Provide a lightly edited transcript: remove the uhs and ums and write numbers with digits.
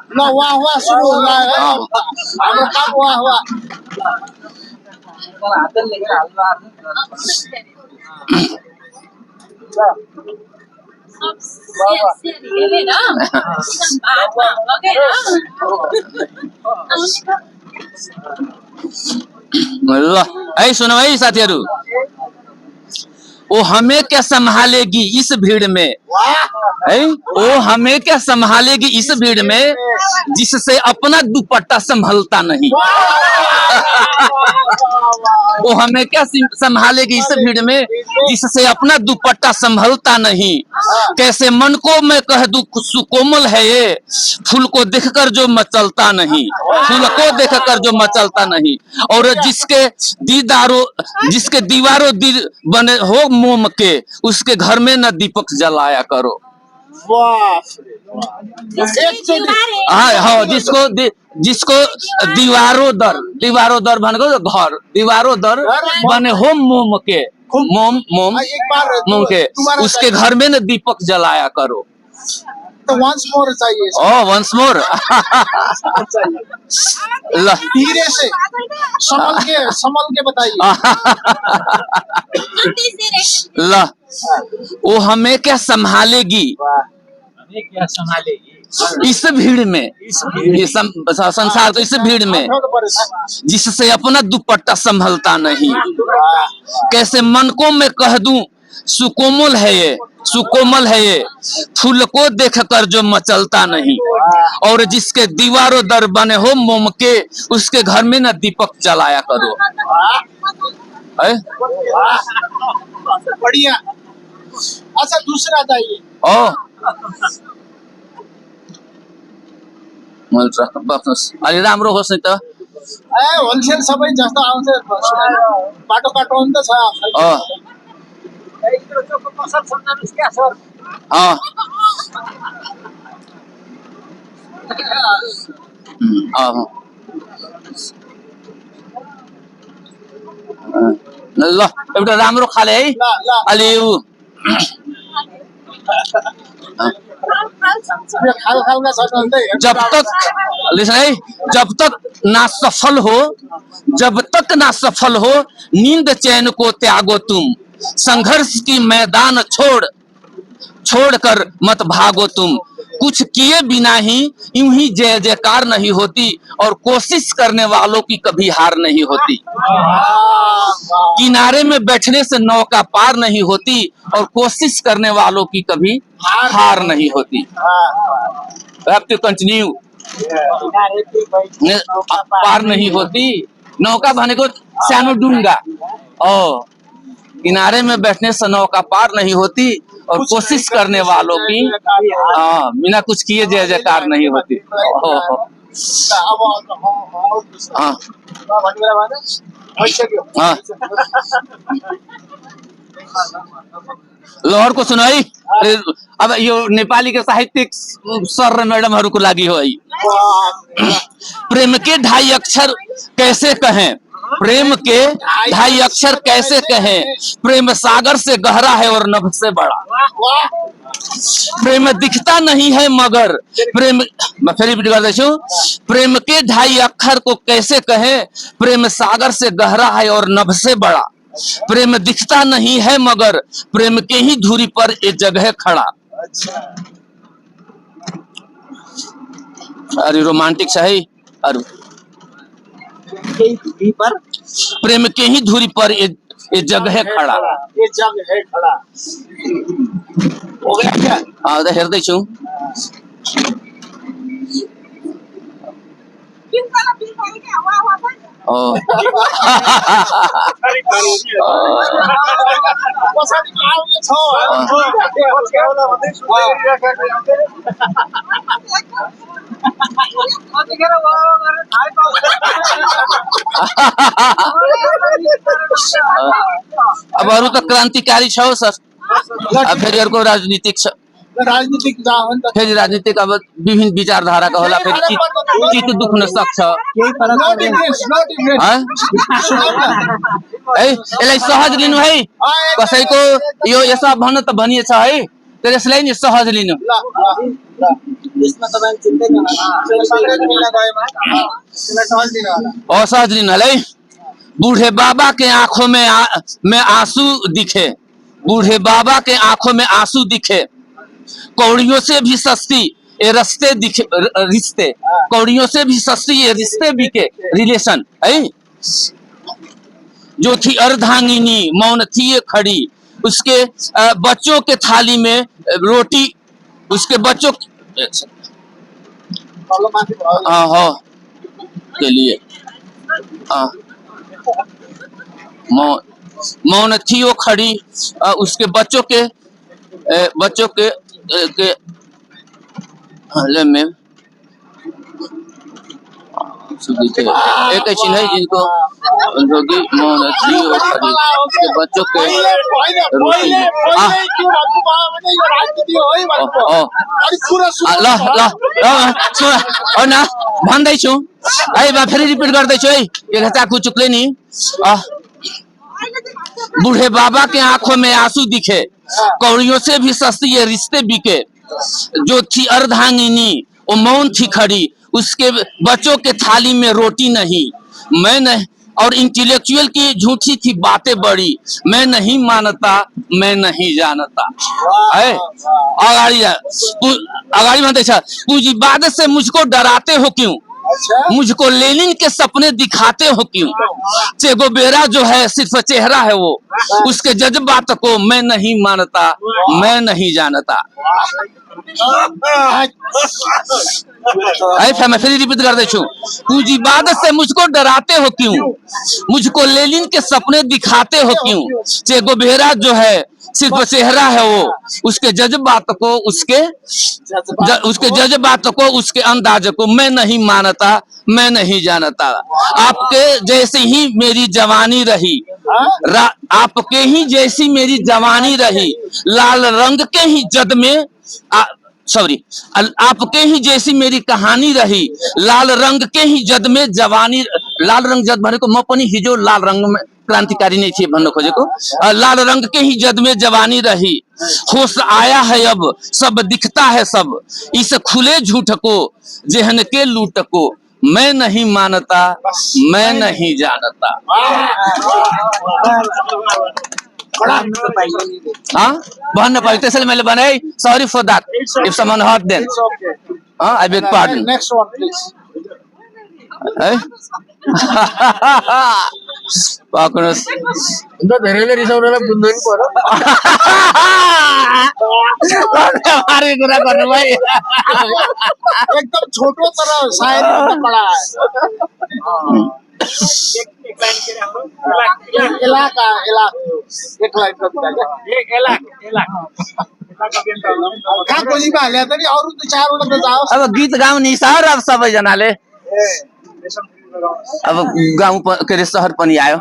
ल वाह सुरु होला हाम्रो काम वाह ल है सुनो है साथीहरू, वो हमें क्या संभालेगी इस भीड़ में, है वो हमें क्या संभालेगी इस भीड़ में जिससे अपना दुपट्टा संभलता नहीं। वो हमें क्या संभालेगी इस भीड़ में जिससे अपना दुपट्टा संभलता नहीं। कैसे मन को मैं कह दूं सुकोमल है ये, फूल को देखकर जो मचलता नहीं, फूल को देखकर जो मचलता नहीं। और जिसके दीवारों दिल बने हो मोम के, उसके घर में न दीपक जलाया करो। हाँ, जिसको दीवारों दर भनेको घर, दीवारों दर बने हो मोम के, मोम के, उसके घर में न दीपक जलाया करो। तो वंस मोर चाहिए। Once more. धीरे से संभल के बताइए। ला वो हमें क्या संभालेगी, इस भीड़ में, संसार तो इस भीड़ में जिससे अपना दुपट्टा संभलता नहीं। कैसे मन को मैं कह दूं सुकोमल है ये, फूल को देखकर जो मचलता नहीं। और जिसके दीवारों दर बने हो मोम के, उसके घर में न दीपक जलाया करो। बढ़िया। अच्छा दूसरा चाहिए। अलि राम्रो होस् नि त। होलसेल सबै जस्तो आउँछ, बाटो नि त छ। ल एउटा राम्रो खाले है, अलि जब तक ना सफल हो नींद चैन को त्यागो तुम, संघर्ष की मैदान छोड़कर मत भागो तुम। कुछ किए बिना ही यूं ही जय जयकार नहीं होती, और कोशिश करने वालों की कभी हार नहीं होती। किनारे में बैठने से नौका पार नहीं होती, और कोशिश करने वालों की कभी हार नहीं होती। Have to continue. पार नहीं होती, नौका भनेको सानो डुङ्गा। किनारे में बैठने से नौका पार नहीं होती, और कोशिश करने वालों की बिना कुछ किए जय जयकार नहीं होती। लहर को सुनाई। अब यो नेपाली के साहित्यिक सर र मैडमहरूको लागि हो। प्रेम के ढाई अक्षर कैसे कहें, प्रेम के ढाई अक्षर कैसे कहें, प्रेम सागर से गहरा है और नभ से बड़ा। प्रेम दिखता नहीं है मगर मैं फिर रिपीट कर देता हूं। प्रेम के ढाई अक्षर को कैसे कहें, प्रेम सागर से गहरा है और नभ से बड़ा। प्रेम दिखता नहीं है मगर प्रेम के ही धुरी पर ये जगह खड़ा। अरे रोमांटिक सा है। अरे प्रेम के ही धुरी पर ये जगह खड़ा। हो गया क्या? तो हेर्दै छु। अब अरू त क्रान्तिकारी छ सर, फेरि अर्को राजनीतिक छ। फेरि राजनीतिक अब विभिन्न विचारधाराका होला, फेरि चित्त दुख्न सक्छ है। यसलाई सहज लिनु है, कसैको यो यसो भन्न त भनिएछ है, त्यसलाई नि सहज लिनु ल यसमा तपाईं चिन्दै नगर्नु असहज लिनु है बूढ़े बाबा के आंखों में आंसू दिखे बूढ़े बाबा के आंखों में आंसू दिखे कौड़ियों से भी सस्ती ये रिश्ते दिखे रिश्ते कौड़ियों से भी सस्ती ये रिश्ते बिके रिलेशन है जो थी अर्धांगिनी मौन थी ये खड़ी उसके बच्चों के थाली में रोटी उसके बच्चों हो के लिए मौन थी वो खड़ी उसके बच्चों के हल्ले में एक चिन्ह है जिनको रोगी मौन थी वो खड़ी उसके बच्चों के भन्दैछु है फेरि रिपिट गर्दैछु है एक चाकु चुक्ले नि बूढ़े बाबा के आंखों में आंसू दिखे कौड़ियों से भी सस्ती ये रिश्ते बिके जो थी अर्धांगिनी वो मौन थी खड़ी उसके बच्चों के थाली में रोटी नहीं मैं नहीं और इंटेलेक्चुअल की झूठी थी बातें बड़ी मैं नहीं मानता मैं नहीं जानता है अगाड़ी भन्दै छ पूंजीवाद से मुझको डराते हो क्यों मुझको लेनिन के सपने दिखाते हो क्यों चेगोवेरा जो है सिर्फ चेहरा है वो उसके जज्बात को मैं नहीं मानता मैं नहीं जानता मैं फिर रिपीट कर देता हूँ पूंजीवाद से मुझको डराते हो क्यों मुझको लेनिन के सपने दिखाते हो क्यों चेगोवेरा जो है सिर्फ चेहरा है वो उसके जज्बात को उसके जज्बात को उसके अंदाज को मैं नहीं मानता मैं नहीं जानता आपके जैसे ही मेरी जवानी रही आपके ही जैसी मेरी जवानी रही लाल रंग के ही जद में आपके ही जैसी मेरी कहानी रही लाल रंग के ही जद में जवानी लाल रंग जद भनेको म पनि हिजो लाल रंग में क्रांतिकारी नहीं थी भन्न खोजेको लाल रंग के ही जद में जवानी रही होश आया है अब सब दिखता है सब इस खुले झूठ को जहन के लूट को मैं नहीं मानता मैं नहीं जानता हाँ भन्न पाइयो त्यसैले मैले भने sorry for that if someone hurt them I beg pardon next one please है पाक्नुस् अन्त धेरैले रिसाउनलाई बुझ्नु नि पर्यो मारे कुरा गर्नु भाइ एकदम छोटो तर शायरी बडा है इलाका एक लाइन कविता कहाँ खोजीमा हाल्यो त नि अरू त चारवटा त जाओस् अब गीत गाउने सर अब सबैजनाले अब गाउँ के अरे शहर पनि आयो